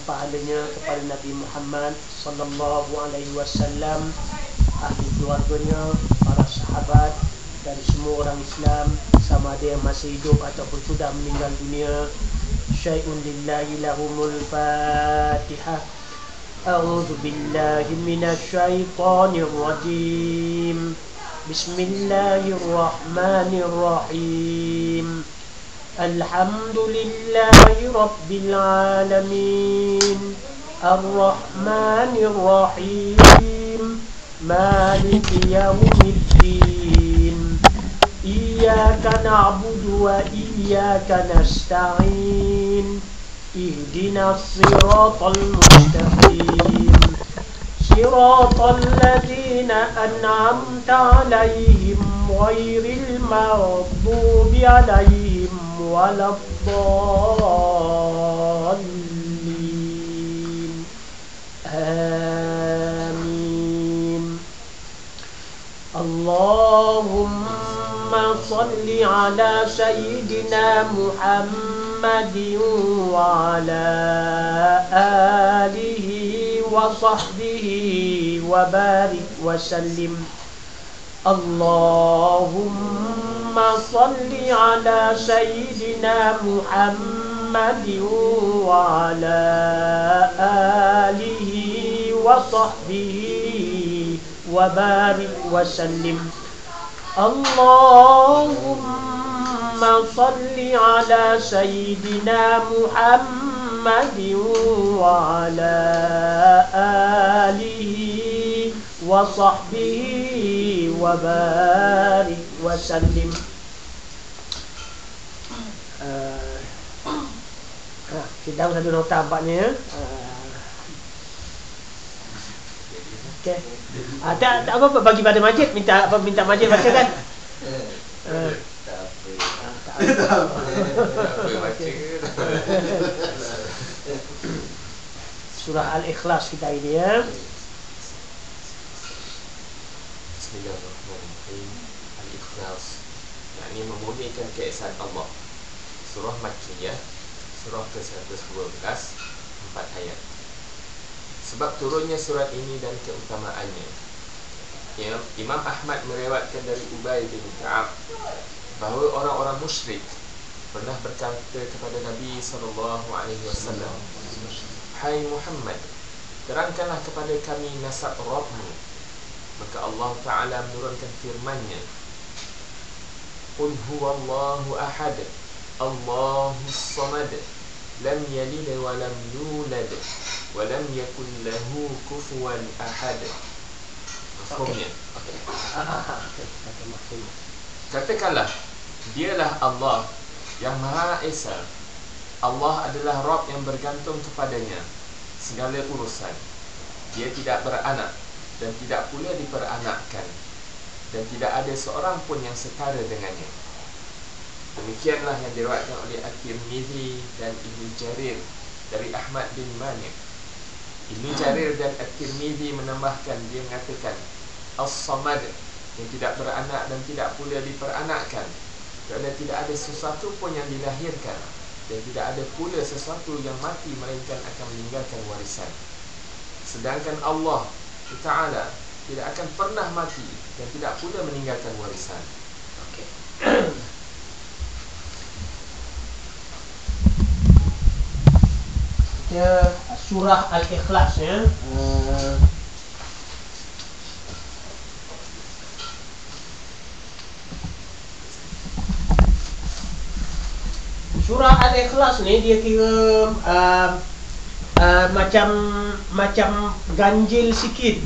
pahalanya kepada Nabi Muhammad sallallahu alaihi wasallam, ahli keluarganya, para sahabat, dan semua orang Islam sama ada yang masih hidup ataupun sudah meninggal dunia. Syai'un lillahi lahumul Fatihah. A'udzu billahi minasy syaithanir rajim. Bismillahirrahmanirrahim. Alhamdulillahi Rabbil Alamin. Ar-Rahmanir Rahim. Maliki Yawmiddin. Iyyaka na'budu wa iyyaka nasta'in. Ihdinas siratal mustaqim. Siratal ladzina an'amta 'alaihim ghairil maghdubi 'alaihim waladdallin. Amin. Allahumma salli ala sayyidina Muhammadin wa ala alihi wa sahbihi wa barik wa sallim. Allahumma salli ala sayyidina Muhammadin wa ala alihi wa sahbihi wa barik wa sallim. Allahumma salli ala sayyidina Muhammadin wa ala alihi wa sahbihi wa barik wa sallim. Kita satu nota empatnya. Okey. Tak apa bagi pada Majid, minta Majid baca kan. Surah Al-Ikhlas kita ini ya. Bismillahirrahmanirrahim. Al-Ikhlas, yakni memurnikan keesaan Allah. Surah Makkiyah, surah ke-112, 4 ayat. Sebab turunnya surat ini dan keutamaannya, Imam Ahmad meriwayatkan dari Ubay bin Ka'ab bahawa orang-orang musyrik pernah berkata kepada Nabi SAW, "Hai Muhammad, terangkanlah kepada kami nasab Rabbmu." Maka Allah Ta'ala menurunkan firman-Nya, "Qul huwallahu ahad, Allahus samad, lam yalid wa lam yulad, wa lam yakul lahu kufuwan ahad." Mafhumnya. Katakanlah, dialah Allah yang Maha Esa. Allah adalah Rabb yang bergantung kepadanya segala urusan. Dia tidak beranak dan tidak pula diperanakkan, dan tidak ada seorang pun yang setara dengannya. Demikianlah yang diriwayatkan oleh At-Tirmizi dan Ibnu Jarir dari Ahmad bin Malik. Ibnu Jarir dan At-Tirmizi menambahkan, dia mengatakan As-Samad, yang tidak beranak dan tidak pula diperanakkan, kerana tidak ada sesuatu pun yang dilahirkan dan tidak ada pula sesuatu yang mati melainkan akan meninggalkan warisan. Sedangkan Allah Ta'ala tidak akan pernah mati dan tidak pula meninggalkan warisan. Okey. Ya, surah Al-Ikhlas ya. Surah Al-Ikhlas ni dia kira macam ganjil sikit,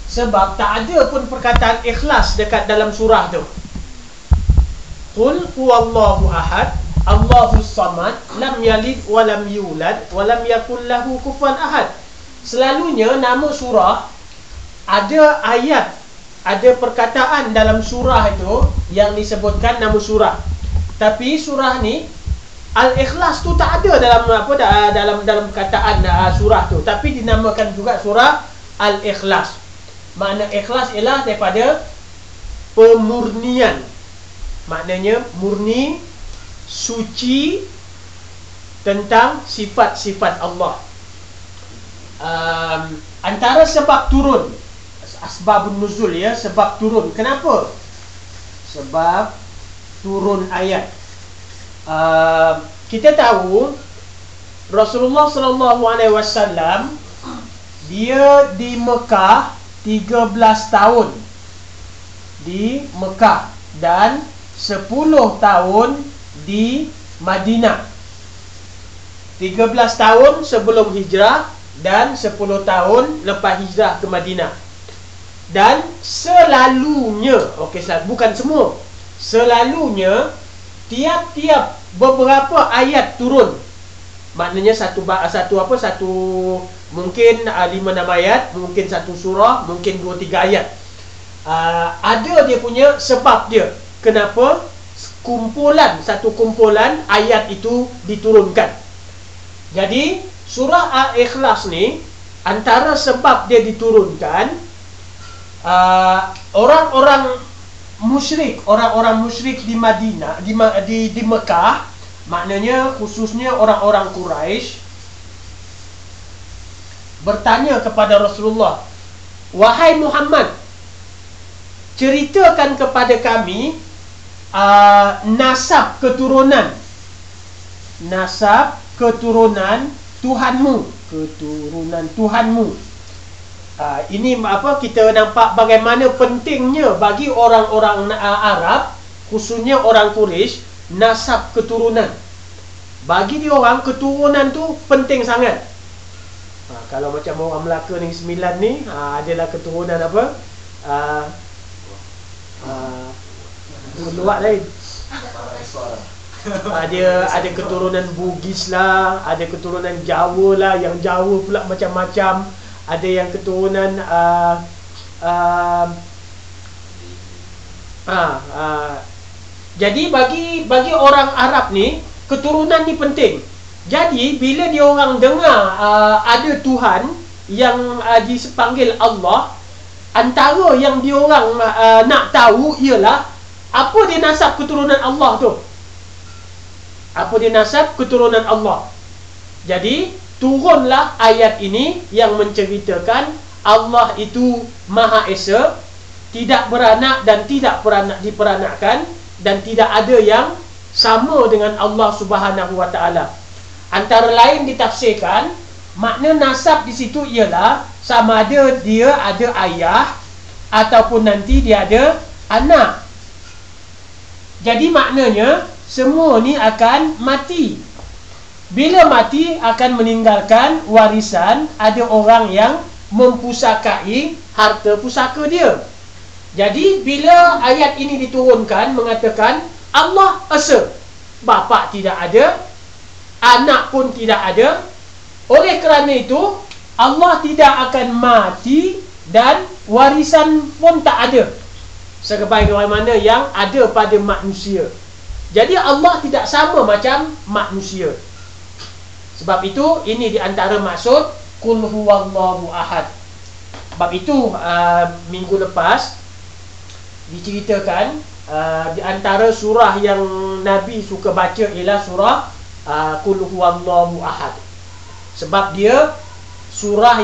sebab tak ada pun perkataan ikhlas dekat dalam surah tu. Qul huwallahu ahad, Allahus samad, lam yalid wa lam yulad wa lam yakul lahu kufuwan ahad. Selalunya nama surah ada ayat, ada perkataan dalam surah itu yang disebutkan nama surah. Tapi surah ni Al-Ikhlas tu tak ada dalam perkataan surah tu, tapi dinamakan juga surah Al-Ikhlas. Makna ikhlas ialah daripada pemurnian. Maknanya murni, suci tentang sifat-sifat Allah. antara sebab turun, asbabun nuzul ya, sebab turun. Kenapa? Sebab turun ayat. Kita tahu Rasulullah sallallahu alaihi wasallam dia di Mekah 13 tahun di Mekah dan 10 tahun di Madinah. 13 tahun sebelum hijrah dan 10 tahun lepas hijrah ke Madinah. Dan selalunya, bukan semua, selalunya tiap-tiap beberapa ayat turun. Maknanya satu mungkin 5-6 ayat, mungkin satu surah, mungkin 2-3 ayat. Ada dia punya sebab dia. Kenapa satu kumpulan ayat itu diturunkan. Jadi surah Al-Ikhlas ni, antara sebab dia diturunkan, orang-orang musyrik di Madinah, di Mekah, maknanya khususnya orang-orang Quraisy, bertanya kepada Rasulullah, "Wahai Muhammad, ceritakan kepada kami nasab keturunan Tuhanmu, ini kita nampak bagaimana pentingnya bagi orang-orang Arab, khususnya orang Quraisy, nasab keturunan. Bagi dia orang, keturunan tu penting sangat. Kalau macam orang Melaka ni 9 ni, adalah keturunan apa? Luar lain. Ada keturunan Bugis lah, ada keturunan Jawa lah, yang Jawa pula macam-macam. Ada yang keturunan jadi bagi orang Arab ni, keturunan ni penting. Jadi bila dia orang dengar ada Tuhan yang dipanggil Allah, antara yang dia orang nak tahu ialah apa dia nasab keturunan Allah tu. Apa dia nasab keturunan Allah. Jadi turunlah ayat ini yang menceritakan Allah itu Maha Esa, tidak beranak dan tidak diperanakkan, dan tidak ada yang sama dengan Allah Subhanahu wa taala. Antara lain ditafsirkan, makna nasab di situ ialah sama ada dia ada ayah ataupun nanti dia ada anak. Jadi maknanya semua ni akan mati. Bila mati akan meninggalkan warisan, ada orang yang mempusakai harta pusaka dia. Jadi bila ayat ini diturunkan mengatakan Allah Esa, bapa tidak ada, anak pun tidak ada. Oleh kerana itu Allah tidak akan mati dan warisan pun tak ada, sebagaimana yang ada pada manusia. Jadi Allah tidak sama macam manusia. Sebab itu ini di antara maksud Qul huwallahu ahad. Sebab itu minggu lepas diceritakan di antara surah yang Nabi suka baca ialah surah Qul huwallahu ahad. Sebab dia surah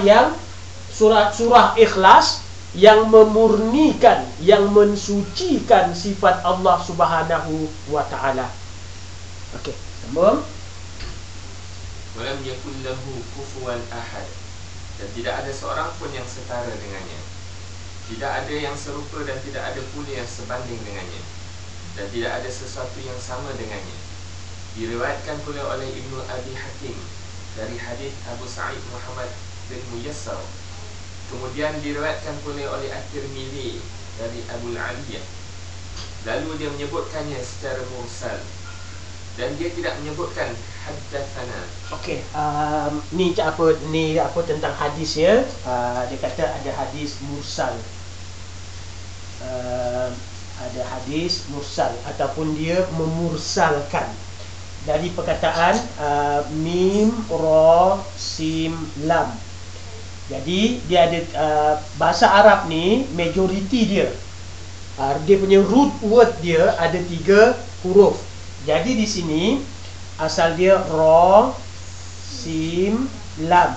Ikhlas yang memurnikan, yang mensucikan sifat Allah Subhanahu wa taala. Okey, sambung. Walam yakul lahu kufuwan ahad. Dan tidak ada seorang pun yang setara dengannya. Tidak ada yang serupa dan tidak ada pula yang sebanding dengannya. Dan tidak ada sesuatu yang sama dengannya. Diriwayatkan pula oleh Ibnu Abi Hatim dari hadis Abu Sa'id Muhammad bin Muyassar. Kemudian diriwayatkan pula oleh At-Tirmidzi dari Abu Aliyah. Lalu dia menyebutkannya secara mursal. Dan dia tidak menyebutkan haddatsana. Okey, ni apa tentang hadis ya? Dia kata ada hadis mursal. Ada hadis mursal ataupun dia memursalkan dari perkataan mim ra sim lam. Jadi dia ada bahasa Arab ni majoriti dia. Dia punya root word dia ada 3 huruf. Jadi di sini asal dia ra sim lam.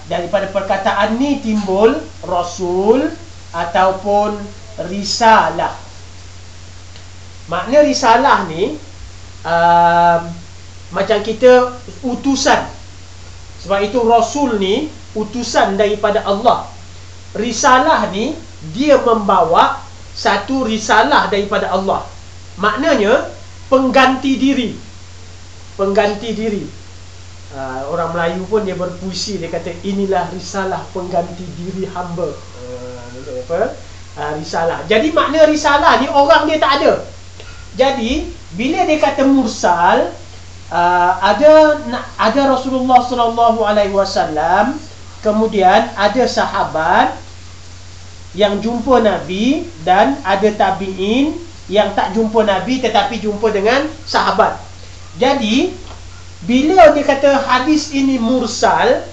daripada perkataan ni timbul rasul ataupun risalah. Makna risalah ni macam kita utusan. Sebab itu rasul ni utusan daripada Allah. Risalah ni dia membawa satu risalah daripada Allah. Maknanya pengganti diri. Pengganti diri. Orang Melayu pun dia berpuisi, dia kata inilah risalah pengganti diri hamba. Risalah. Jadi makna risalah ni orang dia tak ada. Jadi bila dia kata mursal, ada Rasulullah SAW, kemudian ada sahabat yang jumpa Nabi, dan ada tabi'in yang tak jumpa Nabi tetapi jumpa dengan sahabat. Jadi bila dia kata hadis ini mursal,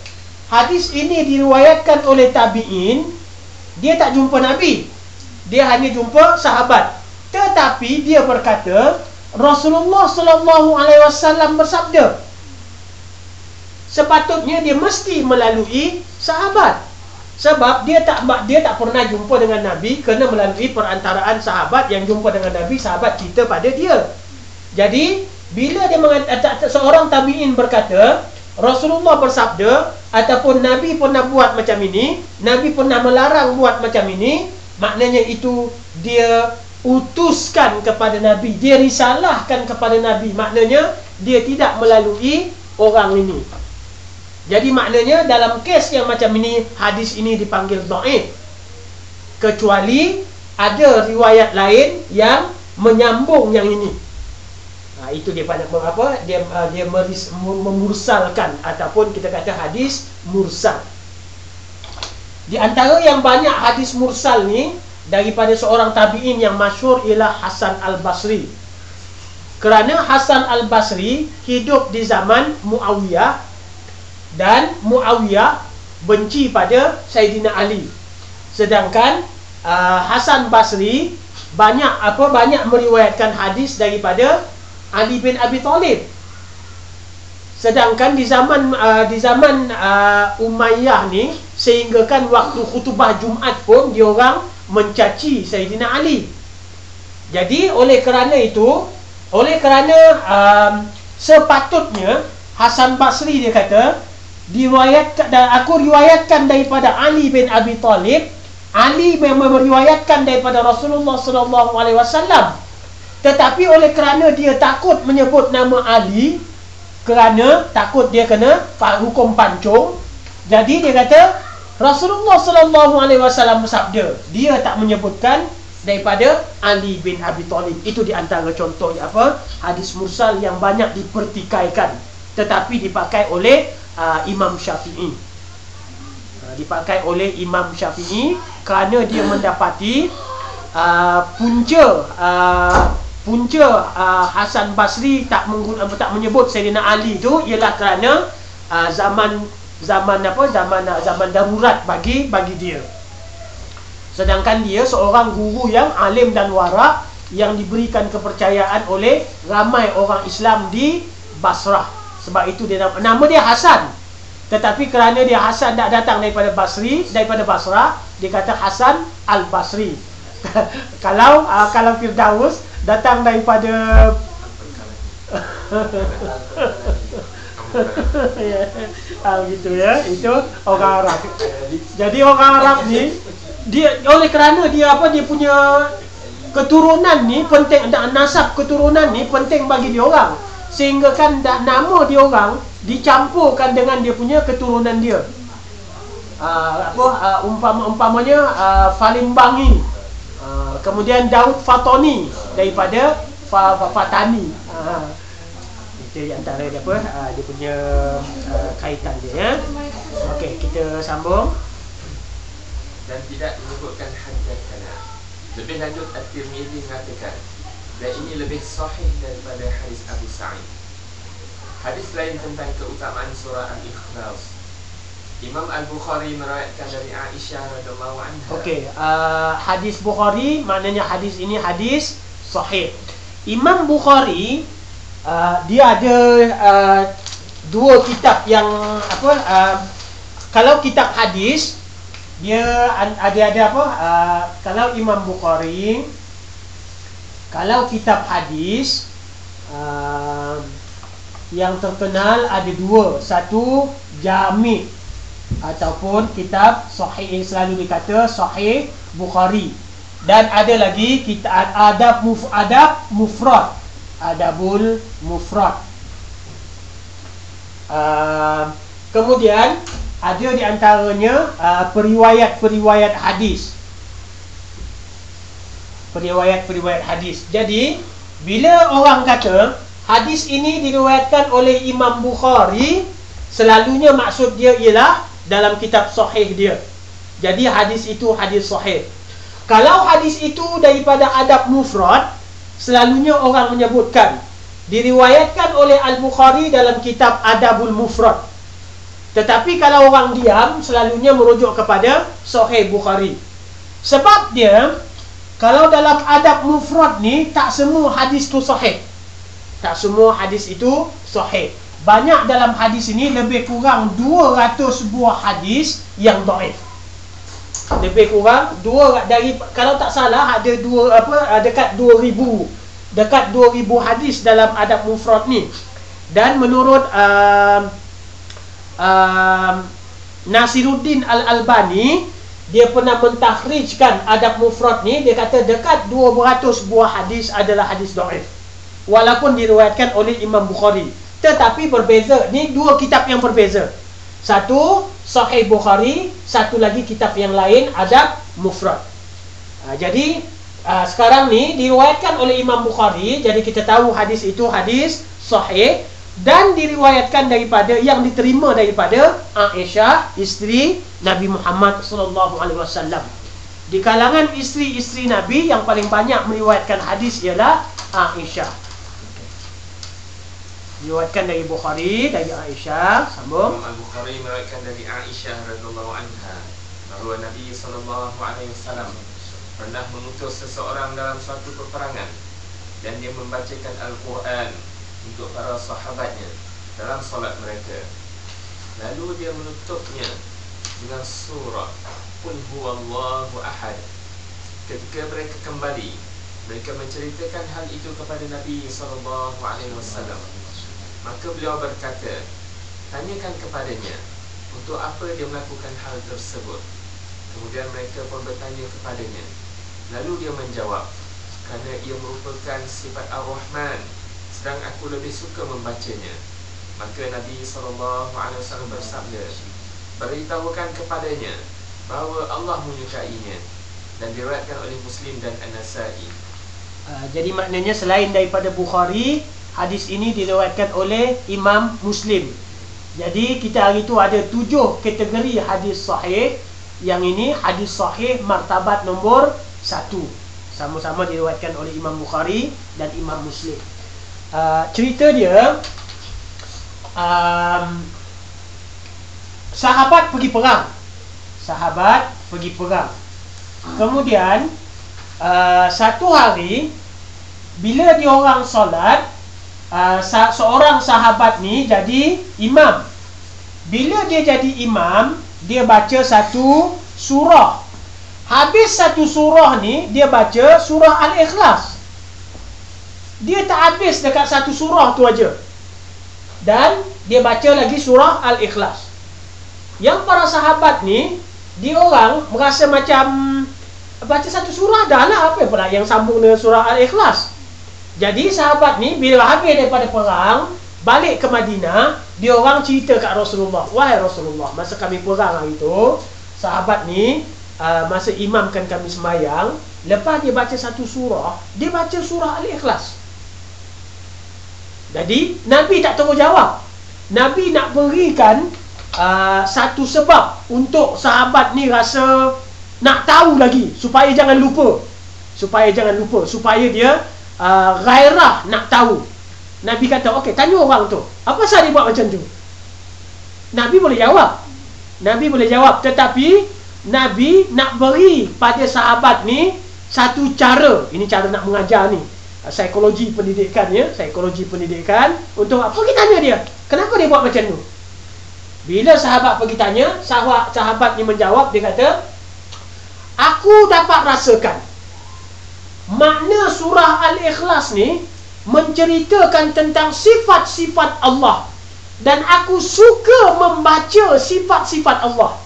hadis ini diriwayatkan oleh tabi'in, dia tak jumpa Nabi, dia hanya jumpa sahabat, tetapi dia berkata Rasulullah SAW bersabda. Sepatutnya dia mesti melalui sahabat. Sebab dia tak pernah jumpa dengan Nabi, kena melalui perantaraan sahabat yang jumpa dengan Nabi, sahabat kita pada dia. Jadi bila dia seorang tabi'in berkata Rasulullah bersabda, ataupun Nabi pernah buat macam ini, Nabi pernah melarang buat macam ini, maknanya itu dia utuskan kepada Nabi, dia risalahkan kepada Nabi, maknanya dia tidak melalui orang ini. Jadi maknanya dalam kes yang macam ini, hadis ini dipanggil dhaif, kecuali ada riwayat lain yang menyambung yang ini. Itu dia pada apa? Dia memursalkan, ataupun kita kata hadis mursal. Di antara yang banyak hadis mursal ni daripada seorang tabi'in yang masyhur ialah Hasan Al-Basri. Kerana Hasan Al-Basri hidup di zaman Muawiyah, dan Muawiyah benci pada Sayyidina Ali. Sedangkan Hasan Basri banyak meriwayatkan hadis daripada Ali bin Abi Thalib. Sedangkan di zaman Umayyah ni, sehinggakan waktu khutbah Jumaat pun dia orang mencaci Sayyidina Ali. Jadi oleh kerana sepatutnya Hasan Basri dia kata, aku riwayatkan daripada Ali bin Abi Thalib. Ali memang meriwayatkan daripada Rasulullah SAW, tetapi oleh kerana dia takut menyebut nama Ali, kerana takut dia kena hukum pancung, jadi dia kata Rasulullah SAW bersabda, dia tak menyebutkan daripada Ali bin Abi Thalib. Itu di antara contoh hadis mursal yang banyak dipertikaikan, tetapi dipakai oleh Imam Syafi'i. Dipakai oleh Imam Syafi'i kerana dia mendapati punca Hasan Basri tak menyebut Sayyidina Ali tu ialah kerana zaman darurat bagi dia. Sedangkan dia seorang guru yang alim dan warak, yang diberikan kepercayaan oleh ramai orang Islam di Basrah. Sebab itu nama dia Hasan. Tetapi kerana dia Hasan tak datang daripada Basrah, dia kata Hasan Al-Basri. Kalau Firdaus datang daripada gitu ya, itu orang Arab. Jadi orang Arab ni, dia oleh kerana dia punya keturunan ni penting, nasab keturunan ni penting bagi dia orang, sehingga kan nama dia orang dicampurkan dengan dia punya keturunan dia. Umpamanya Falimbangi, kemudian Daud Fatoni daripada Fatani. Itu antara dia punya kaitan dia ya. Okey, kita sambung. Dan tidak menyebutkan haddatsana. Lebih lanjut At-Tirmidzi mengatakan, dan ini lebih sahih daripada hadis Abu Sa'id. Hadis lain tentang keutamaan surah Al-Ikhlas, Imam Al-Bukhari meriwayatkan dari Aisyah radhiyallahu anha. Okey, hadis Bukhari maknanya hadis ini hadis sahih. Imam Bukhari dia ada dua kitab yang kalau kitab hadis dia ada apa? Kalau Imam Bukhari, kalau kitab hadis yang terkenal ada dua. Satu Jami' ataupun kitab Sahih, selalu dikata Sahih Bukhari. Dan ada lagi kitab Adab Mufrad, Adabul Mufrad. Kemudian ada di antaranya periwayat-periwayat hadis. Periwayat-periwayat hadis. Jadi bila orang kata hadis ini diriwayatkan oleh Imam Bukhari, selalunya maksud dia ialah dalam kitab sahih dia. Jadi hadis itu hadis sahih. Kalau hadis itu daripada adab mufrad, selalunya orang menyebutkan diriwayatkan oleh Al-Bukhari dalam kitab Adabul Mufrad. Tetapi kalau orang diam, selalunya merujuk kepada Sahih Bukhari. Sebab dia, kalau dalam adab mufrad ni, tak semua hadis tu sahih. Tak semua hadis itu sahih. Banyak dalam hadis ini, lebih kurang 200 buah hadis yang dhaif. Lebih kurang kalau tak salah ada dekat 2000 hadis dalam adab mufrad ni. Dan menurut Nasiruddin Al-Albani, dia pernah mentakhrijkan adab mufrad ni. Dia kata dekat 200 buah hadis adalah hadis dhaif, walaupun diriwayatkan oleh Imam Bukhari. Tetapi berbeza. Ni dua kitab yang berbeza. Satu Sahih Bukhari, satu lagi kitab yang lain Adab Mufrad. Jadi sekarang ni diriwayatkan oleh Imam Bukhari, jadi kita tahu hadis itu hadis sahih dan diriwayatkan daripada yang diterima daripada Aisyah, isteri Nabi Muhammad sallallahu alaihi wasallam. Di kalangan isteri-isteri Nabi yang paling banyak meriwayatkan hadis ialah Aisyah. Diriwayatkan dari Bukhari, dari Aisyah. Sambung. Imam Al-Bukhari meriwayatkan dari Aisyah radhiyallahu anha bahawa Nabi sallallahu alaihi wasallam pernah mengutus seseorang dalam suatu peperangan dan dia membacakan Al-Quran untuk para sahabatnya dalam solat mereka. Lalu dia menutupnya dengan surah Qul huwallahu ahad. Ketika mereka kembali, mereka menceritakan hal itu kepada Nabi sallallahu alaihi wasallam. Maka beliau berkata, tanyakan kepadanya untuk apa dia melakukan hal tersebut. Kemudian mereka pun bertanya kepadanya. Lalu dia menjawab, kerana ia merupakan sifat Ar-Rahman, sedang aku lebih suka membacanya. Maka Nabi SAW bersabda, beritahukan kepadanya bahawa Allah menyukainya. Dan diriwayatkan oleh Muslim dan An-Nasa'i. Jadi maknanya selain daripada Bukhari, hadis ini diriwayatkan oleh Imam Muslim. Jadi kita hari itu ada 7 kategori hadis sahih. Yang ini hadis sahih martabat nombor 1. Sama-sama diriwayatkan oleh Imam Bukhari dan Imam Muslim. Cerita dia, sahabat pergi perang. Kemudian satu hari bila dia orang solat, seorang sahabat ni jadi imam. Bila dia jadi imam, dia baca satu surah. Habis satu surah ni, dia baca surah Al-Ikhlas. Dia tak habis dekat satu surah tu aja, dan dia baca lagi surah Al-Ikhlas. Yang para sahabat ni, dia orang merasa macam baca satu surah dah lah, apa pula yang sambung dengan surah Al-Ikhlas. Jadi sahabat ni bila habis daripada perang, balik ke Madinah, dia orang cerita kat Rasulullah, wahai Rasulullah, masa kami perang hari tu, sahabat ni masa imamkan kami sembahyang, lepas dia baca satu surah, dia baca surah Al-Ikhlas. Jadi Nabi tak terus jawab. Nabi nak berikan satu sebab untuk sahabat ni rasa nak tahu lagi, supaya jangan lupa, supaya dia gairah nak tahu. Nabi kata, okey, tanya orang tu, apa sebab dia buat macam tu? Nabi boleh jawab, tetapi Nabi nak beri pada sahabat ni satu cara. Ini cara nak mengajar ni, psikologi pendidikan, untuk apa kita tanya dia, kenapa dia buat macam tu? Bila sahabat pergi tanya, sahabat ni menjawab, dia kata, aku dapat rasakan makna surah Al-Ikhlas ni menceritakan tentang sifat-sifat Allah, dan aku suka membaca sifat-sifat Allah.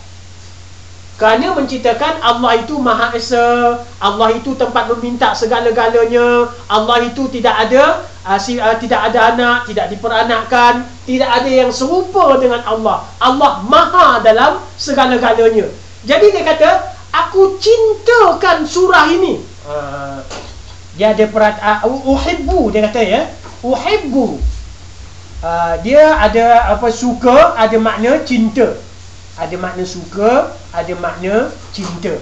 Kerana menceritakan Allah itu Maha Esa, Allah itu tempat meminta segala-galanya, Allah itu tidak ada anak, tidak diperanakkan, tidak ada yang serupa dengan Allah. Allah Maha dalam segala-galanya. Jadi dia kata, aku cintakan surah ini. Dia ada uhibbu, dia kata ya, uhibbu. Dia ada suka, ada makna cinta. Ada makna suka, ada makna cinta.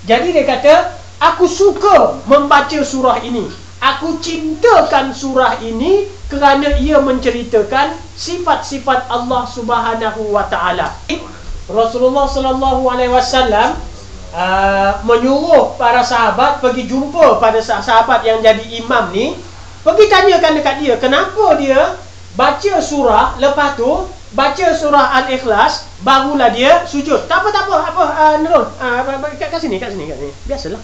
Jadi dia kata, aku suka membaca surah ini. Aku cintakan surah ini kerana ia menceritakan sifat-sifat Allah Subhanahu wa taala. Rasulullah sallallahu alaihi wasallam menyuruh para sahabat pergi jumpa pada sahabat yang jadi imam ni, pergi tanyakan dekat dia, kenapa dia baca surah, lepas tu baca surah Al-Ikhlas, barulah dia sujud. Tak apa, Nurul, kat sini. Biasalah,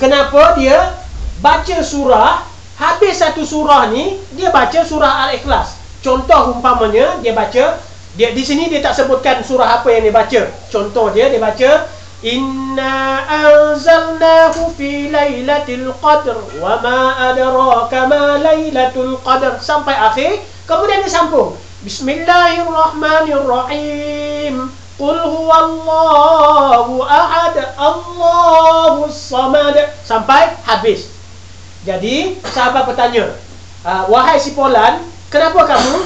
kenapa dia baca surah, habis satu surah ni dia baca surah Al-Ikhlas. Contoh umpamanya dia baca, dia di sini dia tak sebutkan surah apa yang dia baca. Contoh dia baca, Inna anzalnahu fi lailatul qadr wa ma adraka ma lailatul qadr, sampai akhir. Kemudian dia sambung, Bismillahirrahmanirrahim, Qul huwallahu ahad, Allahus samad, sampai habis. Jadi sahabat bertanya, wahai si Polan, kenapa kamu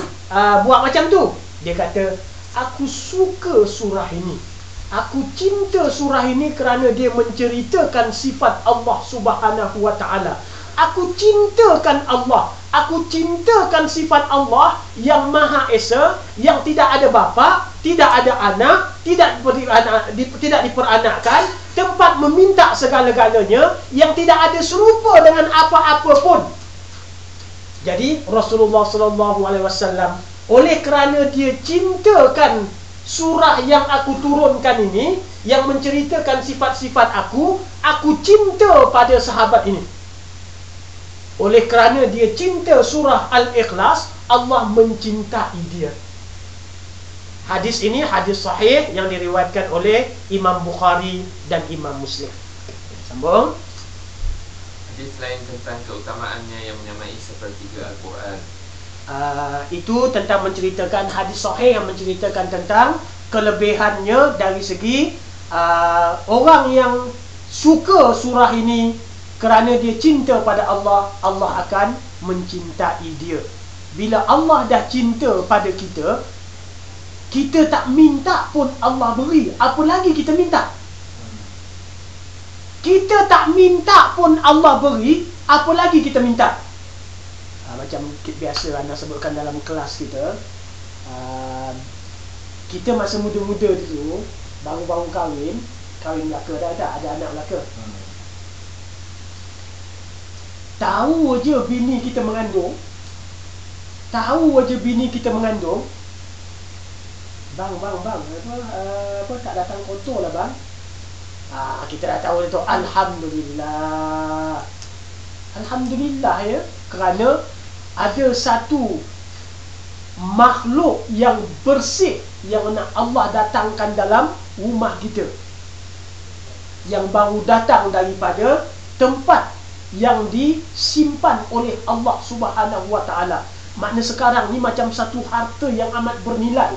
buat macam tu? Dia kata, aku suka surah ini. Aku cinta surah ini kerana dia menceritakan sifat Allah Subhanahu wa taala. Aku cintakan Allah. Aku cintakan sifat Allah yang Maha Esa, yang tidak ada bapa, tidak ada anak, tidak diperanakkan, tempat meminta segala-galanya, yang tidak ada serupa dengan apa-apa pun. Jadi Rasulullah sallallahu alaihi wasallam, oleh kerana dia cintakan surah yang aku turunkan ini, yang menceritakan sifat-sifat aku cinta pada sahabat ini. Oleh kerana dia cinta surah Al-Ikhlas, Allah mencintai dia. Hadis ini hadis sahih yang diriwayatkan oleh Imam Bukhari dan Imam Muslim. Sambung. Hadis lain tentang keutamaannya yang menyamai sepertiga Al-Quran. Itu tentang menceritakan hadis sahih yang menceritakan tentang kelebihannya dari segi orang yang suka surah ini kerana dia cinta pada Allah, Allah akan mencintai dia. Bila Allah dah cinta pada kita, kita tak minta pun Allah beri. Apa lagi kita minta? Kita tak minta pun Allah beri, apa lagi kita minta? Macam biasa anda sebutkan dalam kelas kita, kita masa muda-muda dulu, baru-baru kahwin belaka dah, ada anak belaka. Tahu aja bini kita mengandung, bang, apa tak datang kotor lah bang. Kita dah tahu itu, Alhamdulillah ya, kerana ada satu makhluk yang bersih yang Allah datangkan dalam rumah kita, yang baru datang daripada tempat yang disimpan oleh Allah Subhanahu wa taala. Makna sekarang ni macam satu harta yang amat bernilai.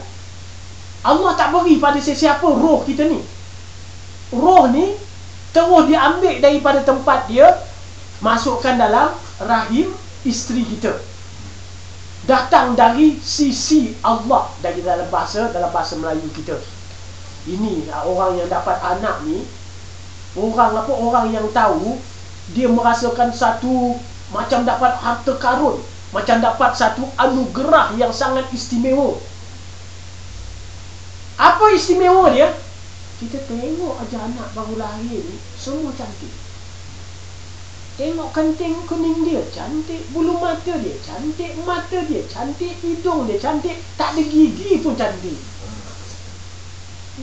Allah tak beri pada sesiapa roh kita ni. Roh ni terus diambil daripada tempat dia, masukkan dalam rahim isteri kita. Datang dari sisi Allah, dari dalam bahasa Melayu kita. Ini orang yang dapat anak ni, orang yang tahu, dia merasakan satu macam dapat harta karun, macam dapat satu anugerah yang sangat istimewa. Apa istimewa dia? Kita tengok aja anak baru lahir ni, semua cantik. Tengok kanting kuning dia cantik, bulu mata dia cantik, mata dia cantik, hidung dia cantik, tak ada gigi pun cantik.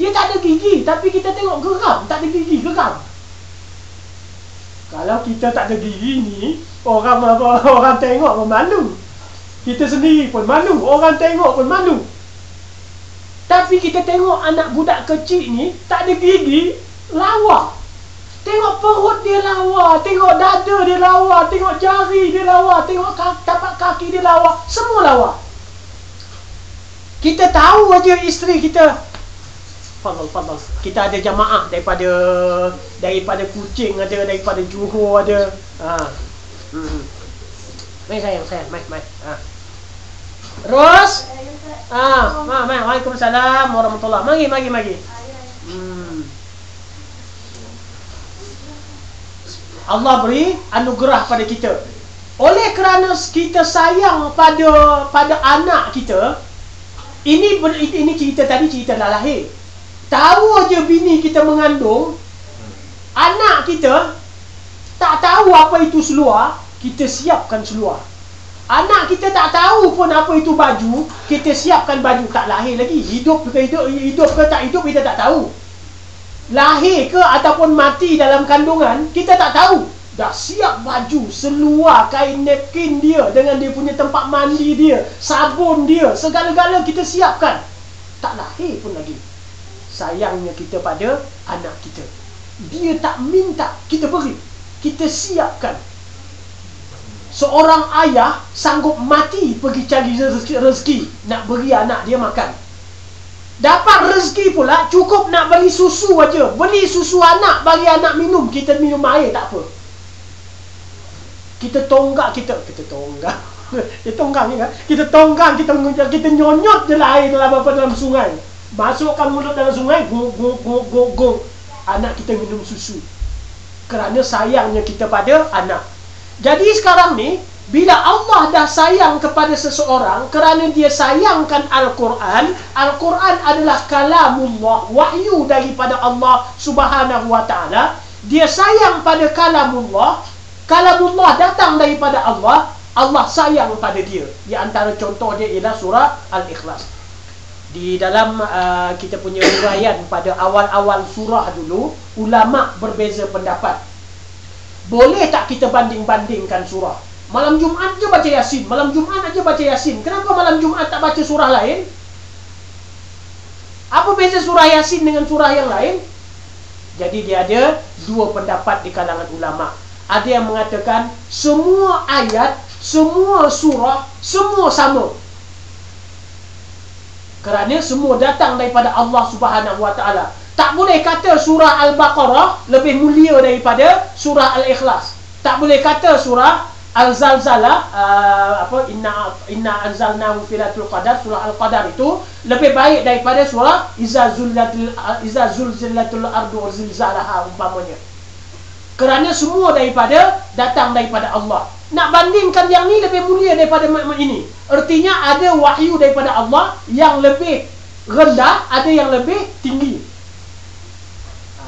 Dia tak ada gigi, tapi kita tengok geram, tak ada gigi, geram. Kalau kita tak ada gigi ni, orang tengok pun malu. Kita sendiri pun malu, orang tengok pun malu. Tapi kita tengok anak budak kecil ni tak ada gigi, lawa. Tengok perut dia lawa, tengok dada dia lawa, tengok jari dia lawa, tengok tapak kaki dia lawa, semua lawa. Kita tahu aja isteri kita. Fadal. Kita ada jamaah daripada Kuching ada, daripada Johor ada. Mai sayang, mai. Terus Waalaikumsalam warahmatullahi. Mari. Allah beri anugerah pada kita. Oleh kerana kita sayang pada anak kita, ini cerita tadi, cerita dah lahir. Tahu aja bini kita mengandung, anak kita tak tahu apa itu seluar, kita siapkan seluar. Anak kita tak tahu pun apa itu baju, kita siapkan baju. Tak lahir lagi, hidup ke tak hidup kita tak tahu. Lahir ke ataupun mati dalam kandungan, kita tak tahu. Dah siap baju, seluar, kain napkin dia, dengan dia punya tempat mandi dia, sabun dia, segala-gala kita siapkan. Tak lahir pun lagi. Sayangnya kita pada anak kita. Dia tak minta, kita beri, kita siapkan. Seorang ayah sanggup mati pergi cari rezeki nak beri anak dia makan. Dapat rezeki pula, cukup nak beli susu aja. Beli susu anak, bagi anak minum. Kita minum air tak apa. Kita tonggak. Kita nyonyot je lah air dalam sungai. Masukkan mulut dalam sungai, go. Anak kita minum susu. Kerana sayangnya kita pada anak. Jadi sekarang ni, bila Allah dah sayang kepada seseorang kerana dia sayangkan Al-Quran, Al-Quran adalah kalamullah, wahyu daripada Allah Subhanahu wa ta'ala. Dia sayang pada kalamullah, kalamullah datang daripada Allah, Allah sayang pada dia. Di antara contoh dia ialah surah Al-Ikhlas. Di dalam kita punya huraian pada awal-awal surah dulu, ulama berbeza pendapat. Boleh tak kita banding-bandingkan surah? Malam Jumaat je baca Yasin, malam Jumaat aja baca Yasin. Kenapa malam Jumaat tak baca surah lain? Apa beza surah Yasin dengan surah yang lain? Jadi dia ada dua pendapat di kalangan ulama. Ada yang mengatakan semua ayat, semua surah, semua sama. Kerana semua datang daripada Allah Subhanahu wa ta'ala. Tak boleh kata surah Al-Baqarah lebih mulia daripada surah Al-Ikhlas. Tak boleh kata surah Al-Zalzalah, inna anzalnahu fi lailatul qadar, surah Al-Qadar itu lebih baik daripada surah Iza zulzilatul ardu zilzalaha umpamanya. Kerana semua datang daripada Allah. Nak bandingkan yang ni lebih mulia daripada ini. Artinya ada wahyu daripada Allah yang lebih rendah, ada yang lebih tinggi.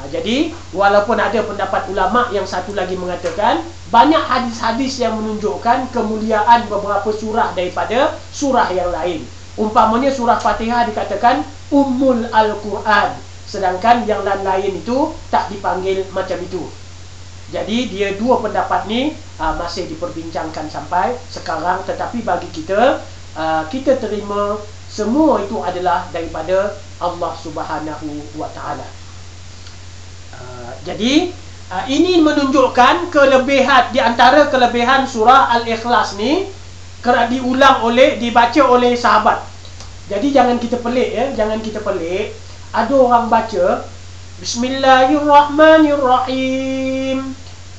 Jadi walaupun ada pendapat ulama yang satu lagi mengatakan banyak hadis-hadis yang menunjukkan kemuliaan beberapa surah daripada surah yang lain. Umpamanya surah Fatihah dikatakan Ummul Al-Quran, sedangkan yang lain-lain itu tak dipanggil macam itu. Jadi dia dua pendapat ni masih diperbincangkan sampai sekarang. Tetapi bagi kita, kita terima semua itu adalah daripada Allah Subhanahu wa ta'ala. Jadi ini menunjukkan kelebihan, di antara kelebihan surah Al-Ikhlas ni kerana dibaca oleh sahabat. Jadi jangan kita pelik ya, jangan kita pelik. Ada orang baca Bismillahirrahmanirrahim.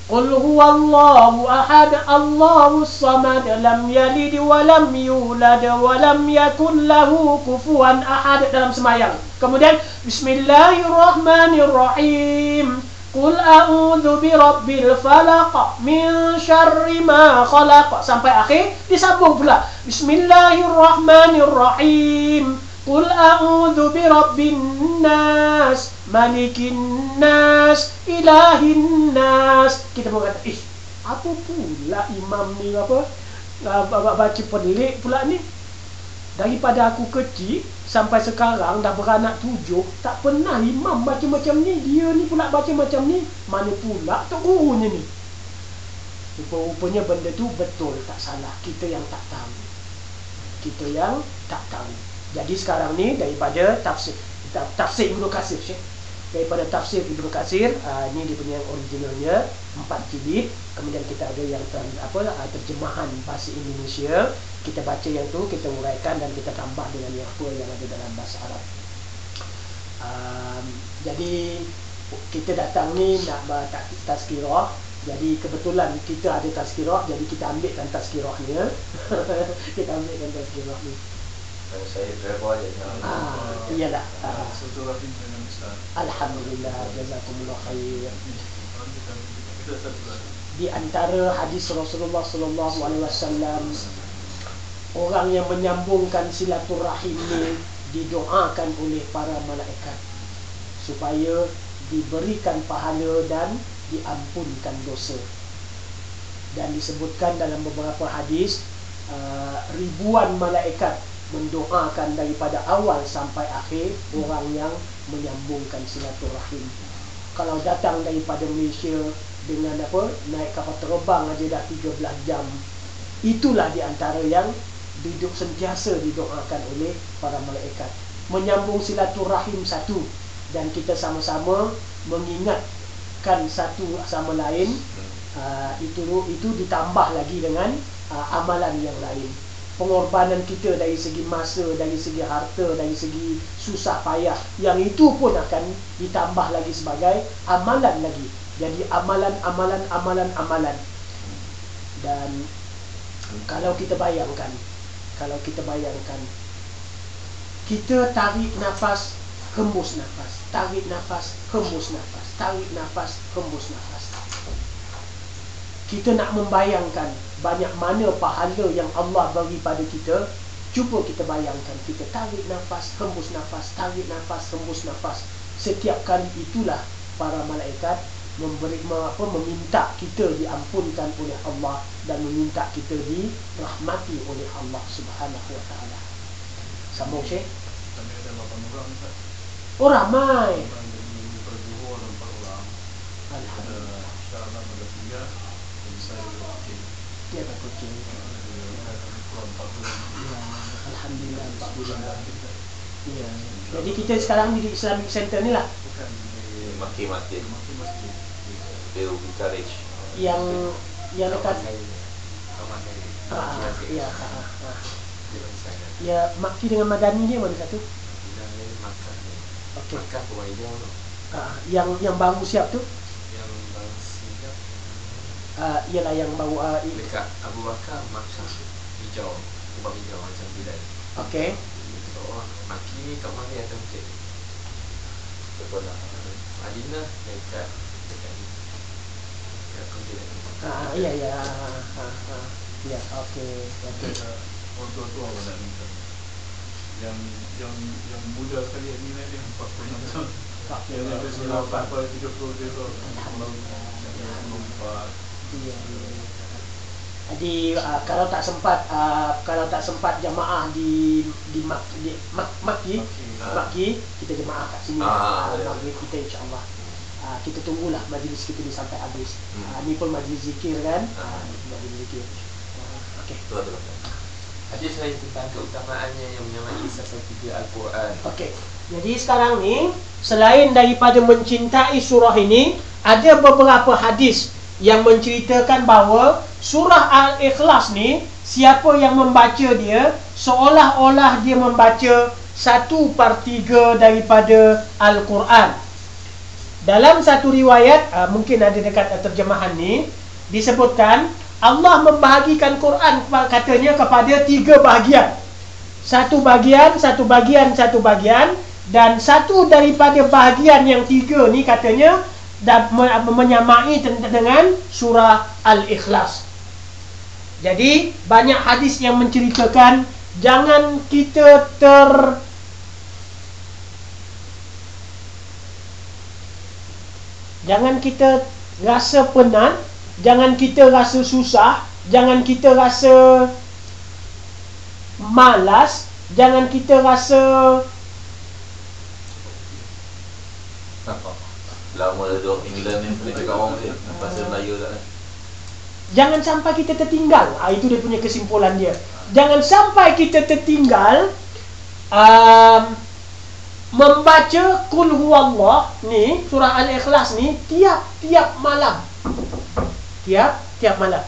Qul huwallahu ahad, Allahus samad, lam yalid wa lam yulad wa lam yakul lahu kufuwan ahad dalam sembahyang. Kemudian Bismillahirrahmanirrahim. Qul a'udzu birabbil falaq min syarri ma khalaq, sampai akhir disambung pula Bismillahirrahmanirrahim. Qul a'udzu birabbin nas, malikin nas, ilahin nas. Kita berkata, Apa pula imam ni baca pelik pula ni. Daripada aku kecil sampai sekarang dah beranak 7, tak pernah imam baca macam ni. Dia ni pula baca macam ni. Mana pula tok gurunya ni? Rupa-rupanya benda tu betul, tak salah. Kita yang tak tahu. Kita yang tak tahu. Jadi sekarang ni daripada tafsir Ibnu Katsir, Syekh. Daripada tafsir Ibnu Katsir, ni dia punya yang originalnya 4 jilid. Kemudian kita ada yang terjemahan bahasa Indonesia. Kita baca yang tu, kita uraikan dan kita tambah dengan yang apa yang ada dalam bahasa Arab. Jadi kita datang ni nak tazkirah. Jadi kebetulan kita ada tazkirah, jadi kita ambilkan tazkirahnya. Kita ambilkan tazkirah ni. Saya driver aja. Iyalah. Silaturahim dengan Ustaz. Alhamdulillah, jazakumullah khair. Di antara hadis Rasulullah sallallahu alaihi wasallam, orang yang menyambungkan silaturahim ni didoakan oleh para malaikat supaya diberikan pahala dan diampunkan dosa. Dan disebutkan dalam beberapa hadis, ribuan malaikat mendoakan daripada awal sampai akhir orang yang menyambungkan silaturahim. Kalau datang daripada Malaysia dengan naik kapal terbang aja dah 13 jam, itulah di antara yang sentiasa didoakan oleh para malaikat. Menyambung silaturahim satu, dan kita sama-sama mengingatkan satu sama lain, itu ditambah lagi dengan amalan yang lain. Pengorbanan kita dari segi masa, dari segi harta, dari segi susah payah, yang itu pun akan ditambah lagi sebagai amalan lagi. Jadi amalan. Dan kalau kita bayangkan, kita tarik nafas, hembus nafas, tarik nafas, hembus nafas, tarik nafas, hembus nafas. Kita nak membayangkan banyak mana pahala yang Allah bagi pada kita. Cuba kita bayangkan, kita tarik nafas, hembus nafas, tarik nafas, hembus nafas. Setiap kali itulah para malaikat meminta kita diampunkan oleh Allah dan meminta kita dirahmati oleh Allah Subhanahu wa taala. Sambung Syekh. Kami ada 8 orang, Ustaz. Oh, ramai. Alhamdulillah. Syarah ada 3, dan saya ada kucing. Dia ada kucing. Alhamdulillah, 40. Ya. Jadi kita sekarang di Islamic Center ni lah. Bukan di Maki-maki. Bill Courage. Yang dekat ya, Maki dengan Madani dia mana satu? Okey. Makkah Kuwaidiyah. Yang baru siap tu? Yang baru siap. Ialah yang baru Dekat Abu Bakar, Makkah hijau, ubah hijau macam Bilal. okey. Maki kat mana yang tempat? Betul lah. Madinah dekat ni. Dekat Kuwait. Ya. Ya, okey. Orang tua-tua nak minta. Yang muda sekali ni dia 46 tahun. Yang ada 30 dia tu. Jadi kalau tak sempat jamaah di Maki, kita jemaah kat sini. Maghrib kita insya-Allah. Kita tunggulah majlis kita ni sampai habis. Ni pun majlis zikir kan? Majlis zikir. Okey. Betul. Hadis lain tentang keutamaannya yang menyamai seperti Al-Quran. Okey. Jadi sekarang ni, selain daripada mencintai surah ini, ada beberapa hadis yang menceritakan bahawa surah Al-Ikhlas ni, siapa yang membaca dia, seolah-olah dia membaca 1/3 daripada Al-Quran. Dalam satu riwayat, mungkin ada dekat terjemahan ni, disebutkan Allah membahagikan Quran katanya kepada 3 bahagian. Satu bahagian, dan satu daripada bahagian yang 3 ni katanya menyamai dengan surah Al-Ikhlas. Jadi banyak hadis yang menceritakan jangan kita rasa penat jangan kita rasa susah, jangan kita rasa malas, jangan kita rasa lama dah duduk England ni boleh cakap orang dia bahasa Melayu tak. Jangan sampai kita tertinggal. Itu dia punya kesimpulan dia. Jangan sampai kita tertinggal membaca Qul Huwallah ni, surah Al-Ikhlas ni tiap-tiap malam. Tiap-tiap malam.